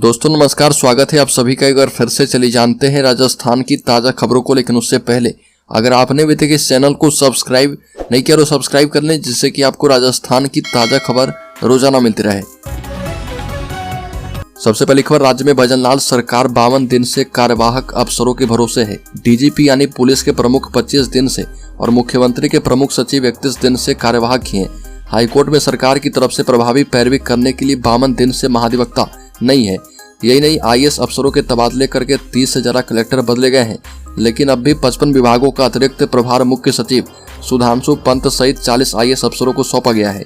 दोस्तों नमस्कार, स्वागत है आप सभी का एक बार फिर से। चलिए जानते हैं राजस्थान की ताज़ा खबरों को, लेकिन उससे पहले अगर आपने अभी तक इस चैनल को सब्सक्राइब नहीं किया तो सब्सक्राइब कर लें, जिससे कि आपको राजस्थान की ताज़ा खबर रोजाना मिलती रहे। सबसे पहली खबर, राज्य में भजनलाल सरकार 52 दिन से कार्यवाहक अफसरों के भरोसे है। डीजीपी यानी पुलिस के प्रमुख 25 दिन से और मुख्यमंत्री के प्रमुख सचिव 31 दिन से कार्यवाहक ही हैं। हाईकोर्ट में सरकार की तरफ से प्रभावी पैरवी करने के लिए 52 दिन से महाधिवक्ता नहीं है। यही नहीं, आईएएस अफसरों के तबादले करके 30 से ज्यादा कलेक्टर बदले गए हैं, लेकिन अब भी 55 विभागों का अतिरिक्त प्रभार मुख्य सचिव सुधांशु पंत सहित 40 आईएएस अफसरों को सौंपा गया है।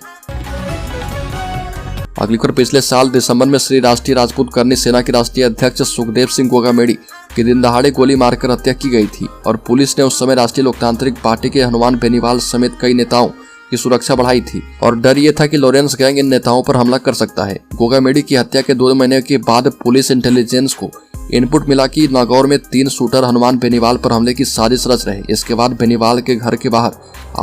अगली खबर, पिछले साल दिसंबर में श्री राष्ट्रीय राजपूत करनी सेना के राष्ट्रीय अध्यक्ष सुखदेव सिंह गोगामेड़ी की दिन दहाड़े गोली मारकर हत्या की गई थी और पुलिस ने उस समय राष्ट्रीय लोकतांत्रिक पार्टी के हनुमान बेनीवाल समेत कई नेताओं की सुरक्षा बढ़ाई थी और डर ये था कि लॉरेंस गैंग इन नेताओं पर हमला कर सकता है। गोगामेड़ी की हत्या के 2 महीने के बाद पुलिस इंटेलिजेंस को इनपुट मिला कि नागौर में 3 शूटर हनुमान बेनीवाल पर हमले की साजिश रच रहे। इसके बाद बेनीवाल के घर के बाहर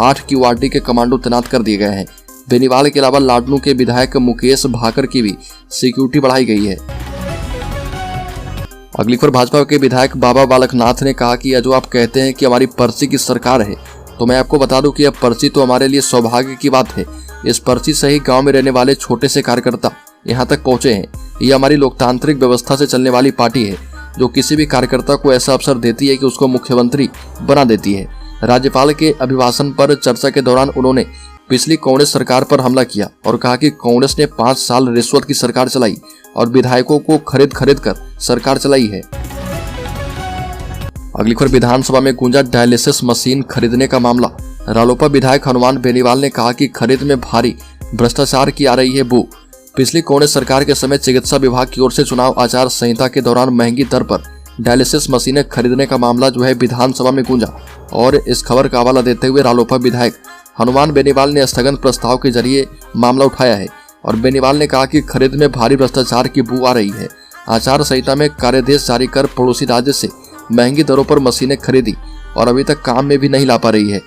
8 क्यूआरटी के कमांडो तैनात कर दिए गए हैं। बेनीवाल के अलावा लाडनू के विधायक मुकेश भाकर की भी सिक्योरिटी बढ़ाई गई है। अगली खबर, भाजपा के विधायक बाबा बालकनाथ ने कहा कि यह जो आप कहते हैं कि हमारी पर्ची की सरकार है, तो मैं आपको बता दूं कि यह पर्ची तो हमारे लिए सौभाग्य की बात है। इस पर्ची से ही गांव में रहने वाले छोटे से कार्यकर्ता यहां तक पहुंचे हैं। ये हमारी लोकतांत्रिक व्यवस्था से चलने वाली पार्टी है, जो किसी भी कार्यकर्ता को ऐसा अवसर देती है कि उसको मुख्यमंत्री बना देती है। राज्यपाल के अभिभाषण पर चर्चा के दौरान उन्होंने पिछली कांग्रेस सरकार पर हमला किया और कहा कि कांग्रेस ने 5 साल रिश्वत की सरकार चलाई और विधायकों को खरीद कर सरकार चलाई है। अगली खबर, विधानसभा में गूंजा डायलिसिस मशीन खरीदने का मामला। रालोपा विधायक हनुमान बेनीवाल ने कहा कि खरीद में भारी भ्रष्टाचार की आ रही है बू। पिछली कांग्रेस सरकार के समय चिकित्सा विभाग की ओर से चुनाव आचार संहिता के दौरान महंगी दर पर डायलिसिस मशीनें खरीदने का मामला जो है विधानसभा में गूंजा और इस खबर का हवाला देते हुए रालोपा विधायक हनुमान बेनीवाल ने स्थगन प्रस्ताव के जरिए मामला उठाया है और बेनीवाल ने कहा कि खरीद में भारी भ्रष्टाचार की बू आ रही है। आचार संहिता में कार्यादेश जारी कर पड़ोसी राज्य से महंगी दरों पर मशीनें खरीदी और अभी तक काम में भी नहीं ला पा रही है।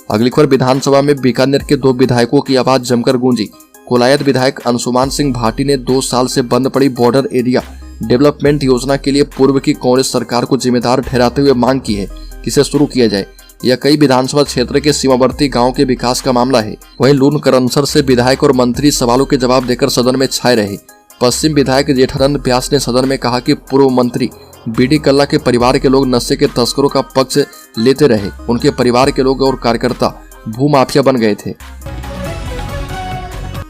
अगली खबर, विधानसभा में बीकानेर के 2 विधायकों की आवाज जमकर गूंजी। कोलायत विधायक अंशुमान सिंह भाटी ने 2 साल से बंद पड़ी बॉर्डर एरिया डेवलपमेंट योजना के लिए पूर्व की कांग्रेस सरकार को जिम्मेदार ठहराते हुए मांग की है कि इसे शुरू किया जाए। यह कई विधानसभा क्षेत्र के सीमावर्ती गांव के विकास का मामला है। वहीं लून करनसर से विधायक और मंत्री सवालों के जवाब देकर सदन में छाए रहे। पश्चिम विधायक जेठानंद व्यास ने सदन में कहा कि पूर्व मंत्री बीडी कल्ला के परिवार के लोग नशे के तस्करों का पक्ष लेते रहे। उनके परिवार के लोग और कार्यकर्ता भूमाफिया बन गए थे।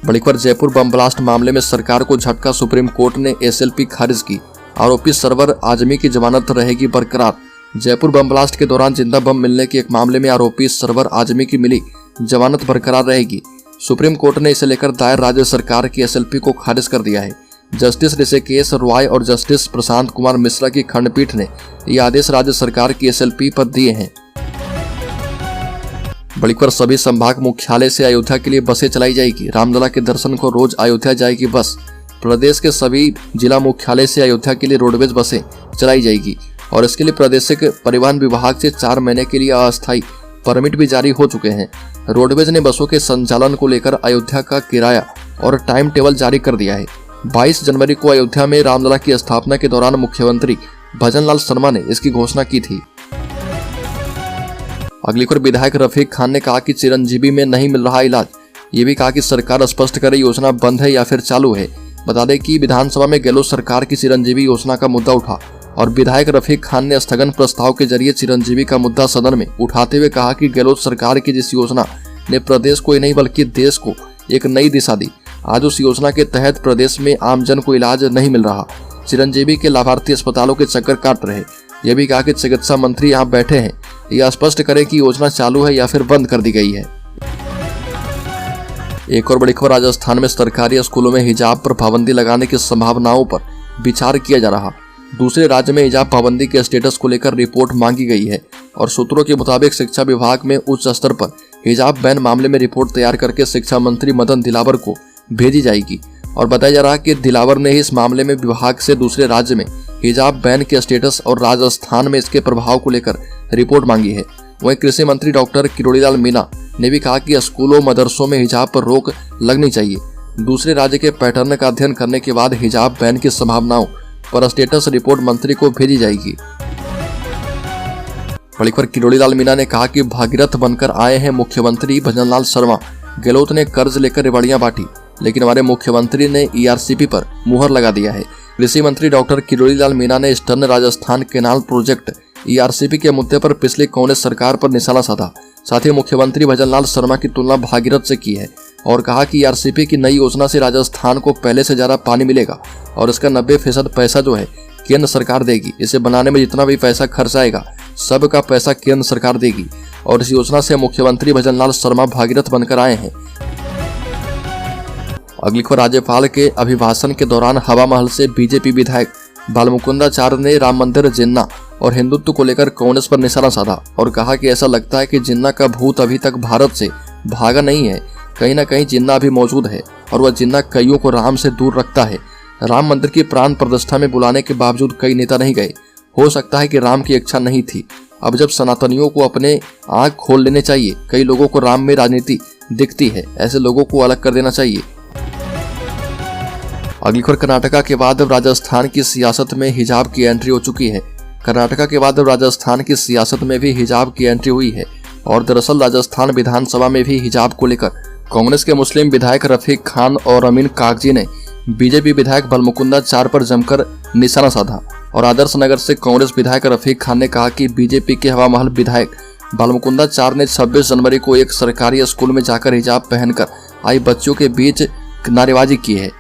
बड़ी खबर, जयपुर बम ब्लास्ट मामले में सरकार को झटका। सुप्रीम कोर्ट ने एसएलपी खारिज की। आरोपी सरवर आजमी की जमानत रहेगी बरकरार। जयपुर बम ब्लास्ट के दौरान जिंदा बम मिलने के एक मामले में आरोपी सरवर आजमी की मिली जमानत बरकरार रहेगी। सुप्रीम कोर्ट ने इसे लेकर दायर राज्य सरकार की एसएलपी को खारिज कर दिया है। जस्टिस ऋषिकेश रॉय और जस्टिस प्रशांत कुमार मिश्रा की खंडपीठ ने यह आदेश राज्य सरकार की एसएलपी पर दिए हैं। बड़ी खबर, सभी संभाग मुख्यालय से अयोध्या के लिए बसें चलाई जाएगी। रामलला के दर्शन को रोज अयोध्या जाएगी बस। प्रदेश के सभी जिला मुख्यालय से अयोध्या के लिए रोडवेज बसें चलाई जाएगी और इसके लिए प्रादेशिक परिवहन विभाग से 4 महीने के लिए अस्थायी परमिट भी जारी हो चुके हैं। रोडवेज ने बसों के संचालन को लेकर अयोध्या का किराया और टाइम टेबल जारी कर दिया है। 22 जनवरी को अयोध्या में रामलला की स्थापना के दौरान मुख्यमंत्री भजनलाल शर्मा ने इसकी घोषणा की थी। अगली खबर, विधायक रफीक खान ने कहा कि चिरंजीवी में नहीं मिल रहा इलाज। ये भी कहा कि सरकार स्पष्ट करे योजना बंद है या फिर चालू है। बता दें कि विधानसभा में गहलोत सरकार की चिरंजीवी योजना का मुद्दा उठा और विधायक रफीक खान ने स्थगन प्रस्ताव के जरिए चिरंजीवी का मुद्दा सदन में उठाते हुए कहा कि गहलोत सरकार की जिस योजना ने प्रदेश को ही नहीं बल्कि देश को एक नई दिशा दी, आज उस योजना के तहत प्रदेश में आमजन को इलाज नहीं मिल रहा। चिरंजीवी के लाभार्थी अस्पतालों के चक्कर काट रहे। यह भी कहा कि चिकित्सा मंत्री यहाँ बैठे हैं, यह स्पष्ट करें कि योजना चालू है या फिर बंद कर दी गई है। एक और बड़ी खबर, राजस्थान में सरकारी स्कूलों में हिजाब पर पाबंदी लगाने की संभावनाओं पर विचार किया जा रहा। दूसरे राज्य में हिजाब पाबंदी के स्टेटस को लेकर रिपोर्ट मांगी गई है और सूत्रों के मुताबिक शिक्षा विभाग में उच्च स्तर पर हिजाब बैन मामले में रिपोर्ट तैयार करके शिक्षा मंत्री मदन दिलावर को भेजी जाएगी और बताया जा रहा है कि दिलावर ने ही इस मामले में विभाग से दूसरे राज्य में हिजाब बैन के स्टेटस और राजस्थान में इसके प्रभाव को लेकर रिपोर्ट मांगी है। वहीं कृषि मंत्री डॉक्टर किरोड़ीलाल मीणा ने भी कहा कि स्कूलों मदरसों में हिजाब पर रोक लगनी चाहिए। दूसरे राज्य के पैटर्न का अध्ययन करने के बाद हिजाब बैन की संभावनाओं पर स्टेटस रिपोर्ट मंत्री को भेजी जाएगी। बड़ी खबर किरोड़ी लाल मीणा ने कहा कि भागीरथ बनकर आए हैं मुख्यमंत्री भजनलाल शर्मा। गहलोत ने कर्ज लेकर रेवड़ियां बांटी, लेकिन हमारे मुख्यमंत्री ने ईआरसीपी पर मुहर लगा दिया है। कृषि मंत्री डॉक्टर किरोड़ी लाल मीणा ने eastern Rajasthan canal project ERCP के मुद्दे पर पिछली कांग्रेस सरकार पर निशाना साधा। साथ ही मुख्यमंत्री भजनलाल शर्मा की तुलना भागीरथ से की है और कहा कि ईआरसीपी की नई योजना से राजस्थान को पहले से ज्यादा पानी मिलेगा और इसका 90% पैसा जो है केंद्र सरकार देगी। इसे बनाने में जितना भी पैसा खर्च आएगा सबका पैसा केंद्र सरकार देगी और इस योजना से मुख्यमंत्री भजनलाल शर्मा भागीरथ बनकर आए हैं। अगली खबर, राज्यपाल के अभिभाषण के दौरान हवा महल से बीजेपी विधायक बालमुकुंदाचार्य ने राम मंदिर, जिन्ना और हिंदुत्व को लेकर कांग्रेस पर निशाना साधा और कहा कि ऐसा लगता है कि जिन्ना का भूत अभी तक भारत से भागा नहीं है। कहीं ना कहीं जिन्ना अभी मौजूद है और वह जिन्ना कईयों को राम से दूर रखता है। राम मंदिर की प्राण प्रतिष्ठा में बुलाने के बावजूद कई नेता नहीं गए। हो सकता है कि राम की इच्छा नहीं थी। अब जब सनातनियों को अपने आंख खोल लेने चाहिए। कई लोगों को राम में राजनीति दिखती है, ऐसे लोगों को अलग कर देना चाहिए। अगली खबर, कर्नाटका के बाद अब राजस्थान की सियासत में हिजाब की एंट्री हो चुकी है। कर्नाटका के बाद अब राजस्थान की सियासत में भी हिजाब की एंट्री हुई है और दरअसल राजस्थान विधानसभा में भी हिजाब को लेकर कांग्रेस के मुस्लिम विधायक रफीक खान और अमीन कागजी ने बीजेपी विधायक बालमुकुंदाचार्य पर जमकर निशाना साधा और आदर्श नगर से कांग्रेस विधायक रफीक खान ने कहा कि बीजेपी के हवा महल विधायक बालमुकुंदाचार्य ने 26 जनवरी को एक सरकारी स्कूल में जाकर हिजाब पहनकर आई बच्चियों के बीच नारेबाजी की है।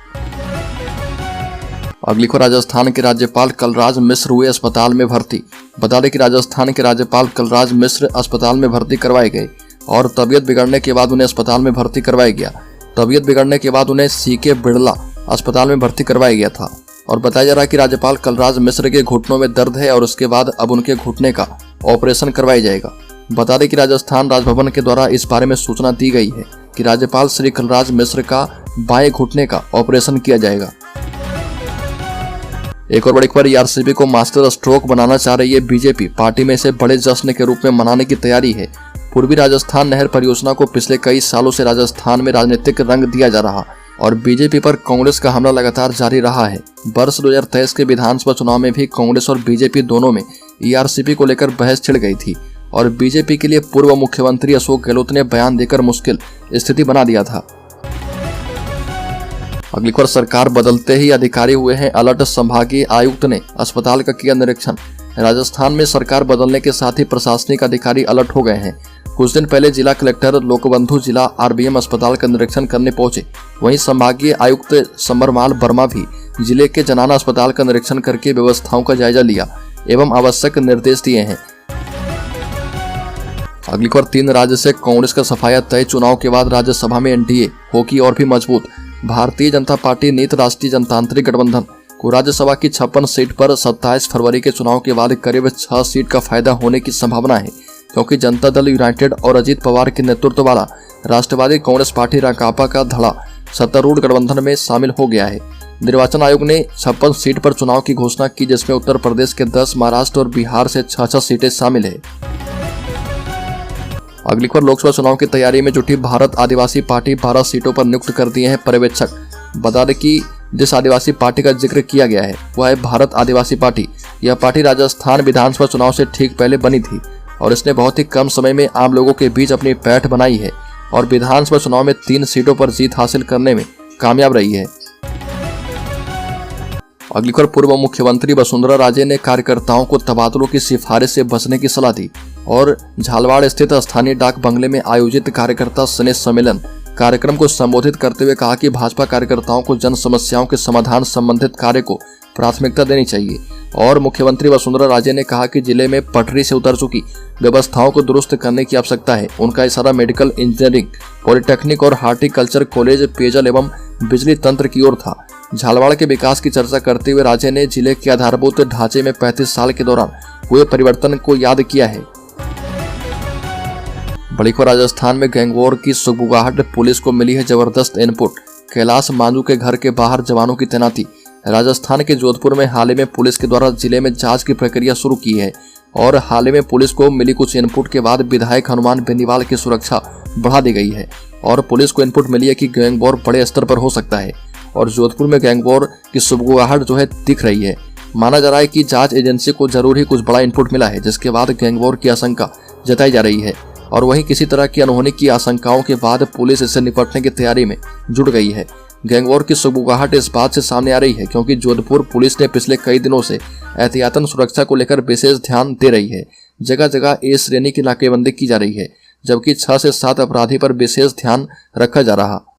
अगली खबर, राजस्थान के राज्यपाल कलराज मिश्र हुए अस्पताल में भर्ती। बता दें कि राजस्थान के राज्यपाल कलराज मिश्र अस्पताल में भर्ती करवाए गए और तबीयत बिगड़ने के बाद उन्हें अस्पताल में भर्ती करवाया गया। तबीयत बिगड़ने के बाद उन्हें सीके बिड़ला अस्पताल में भर्ती करवाया गया था और बताया जा रहा है कि राज्यपाल कलराज मिश्र के घुटनों में दर्द है और उसके बाद अब उनके घुटने का ऑपरेशन करवाया जाएगा। बता दें कि राजस्थान राजभवन के द्वारा इस बारे में सूचना दी गई है कि राज्यपाल श्री कलराज मिश्र का बाएं घुटने का ऑपरेशन किया जाएगा। एक और बड़ी खबर, ईआरसीपी को मास्टर स्ट्रोक बनाना चाह रही है बीजेपी। पार्टी में इसे बड़े जश्न के रूप में मनाने की तैयारी है। पूर्वी राजस्थान नहर परियोजना को पिछले कई सालों से राजस्थान में राजनीतिक रंग दिया जा रहा और बीजेपी पर कांग्रेस का हमला लगातार जारी रहा है। वर्ष 2023 के विधानसभा चुनाव में भी कांग्रेस और बीजेपी दोनों में ईआरसीपी को लेकर बहस छिड़ गई थी और बीजेपी के लिए पूर्व मुख्यमंत्री अशोक गहलोत ने बयान देकर मुश्किल स्थिति बना दिया था। अगली खबर, सरकार बदलते ही अधिकारी हुए हैं अलर्ट। संभागीय आयुक्त ने अस्पताल का किया निरीक्षण। राजस्थान में सरकार बदलने के साथ ही प्रशासनिक अधिकारी अलर्ट हो गए हैं। कुछ दिन पहले जिला कलेक्टर लोकबंधु जिला आरबीएम अस्पताल का निरीक्षण करने पहुंचे। वहीं संभागीय आयुक्त समरमाल वर्मा भी जिले के जनाना अस्पताल का निरीक्षण करके व्यवस्थाओं का जायजा लिया एवं आवश्यक निर्देश दिए हैं। अगली खबर, 3 राज्य से कांग्रेस का सफाया तय। चुनाव के बाद राज्यसभा में एनडीए होगी और भी मजबूत। भारतीय जनता पार्टी नीत राष्ट्रीय जनतांत्रिक गठबंधन को राज्यसभा की 56 सीट पर 27 फरवरी के चुनाव के बाद करीब 6 सीट का फायदा होने की संभावना है, क्योंकि जनता दल यूनाइटेड और अजीत पवार के नेतृत्व वाला राष्ट्रवादी कांग्रेस पार्टी राकांपा का धड़ा सत्तारूढ़ गठबंधन में शामिल हो गया है। निर्वाचन आयोग ने 56 सीट पर चुनाव की घोषणा की, जिसमें उत्तर प्रदेश के 10, महाराष्ट्र और बिहार से 6 सीटें शामिल है। अगली खबर, लोकसभा चुनाव की तैयारी में जुटी भारत आदिवासी पार्टी 12 सीटों पर नियुक्त कर दिए हैं पर्यवेक्षक। बता दें कि जिस आदिवासी पार्टी का जिक्र किया गया है वह है भारत आदिवासी पार्टी। यह पार्टी राजस्थान विधानसभा चुनाव से ठीक पहले बनी थी और इसने बहुत ही कम समय में आम लोगों के बीच अपनी पैठ बनाई है और विधानसभा चुनाव में 3 सीटों पर जीत हासिल करने में कामयाब रही है। अगली खबर, पूर्व मुख्यमंत्री वसुंधरा राजे ने कार्यकर्ताओं को तबादलों की सिफारिश से बचने की सलाह दी और झालवाड़ स्थित स्थानीय डाक बंगले में आयोजित कार्यकर्ता स्नेह सम्मेलन कार्यक्रम को संबोधित करते हुए कहा कि भाजपा कार्यकर्ताओं को जन समस्याओं के समाधान संबंधित कार्य को प्राथमिकता देनी चाहिए। और मुख्यमंत्री वसुंधरा राजे ने कहा कि जिले में पटरी से उतर चुकी व्यवस्थाओं को दुरुस्त करने की आवश्यकता है। उनका इशारा मेडिकल इंजीनियरिंग, पॉलिटेक्निक और हार्टिकल्चर कॉलेज, पेयजल एवं बिजली तंत्र की ओर था। झालवाड़ के विकास की चर्चा करते हुए राजे ने जिले के आधारभूत ढांचे में 35 साल के दौरान हुए परिवर्तन को याद किया है। बड़ी खबर, राजस्थान में गैंगवॉर की सुगबुगाहट, पुलिस को मिली है जबरदस्त इनपुट। कैलाश मांझू के घर के बाहर जवानों की तैनाती। राजस्थान के जोधपुर में हाल ही में पुलिस के द्वारा जिले में जांच की प्रक्रिया शुरू की है और हाल ही में पुलिस को मिली कुछ इनपुट के बाद विधायक हनुमान बेनीवाल की सुरक्षा बढ़ा दी गई है और पुलिस को इनपुट मिली है कि गैंग वॉर बड़े स्तर पर हो सकता है और जोधपुर में गैंग वॉर की सुगबुगाहट जो है दिख रही है। माना जा रहा है कि जांच एजेंसी को जरूर ही कुछ बड़ा इनपुट मिला है, जिसके बाद गैंग वॉर की आशंका जताई जा रही है और वहीं किसी तरह की अनहोनी की आशंकाओं के बाद पुलिस इससे निपटने की तैयारी में जुट गई है। गैंग वॉर की सुगबुगाहट इस बात से सामने आ रही है क्योंकि जोधपुर पुलिस ने पिछले कई दिनों से एहतियातन सुरक्षा को लेकर विशेष ध्यान दे रही है। जगह जगह ए श्रेणी की नाकेबंदी की जा रही है, जबकि 6 से 7 अपराधी पर विशेष ध्यान रखा जा रहा।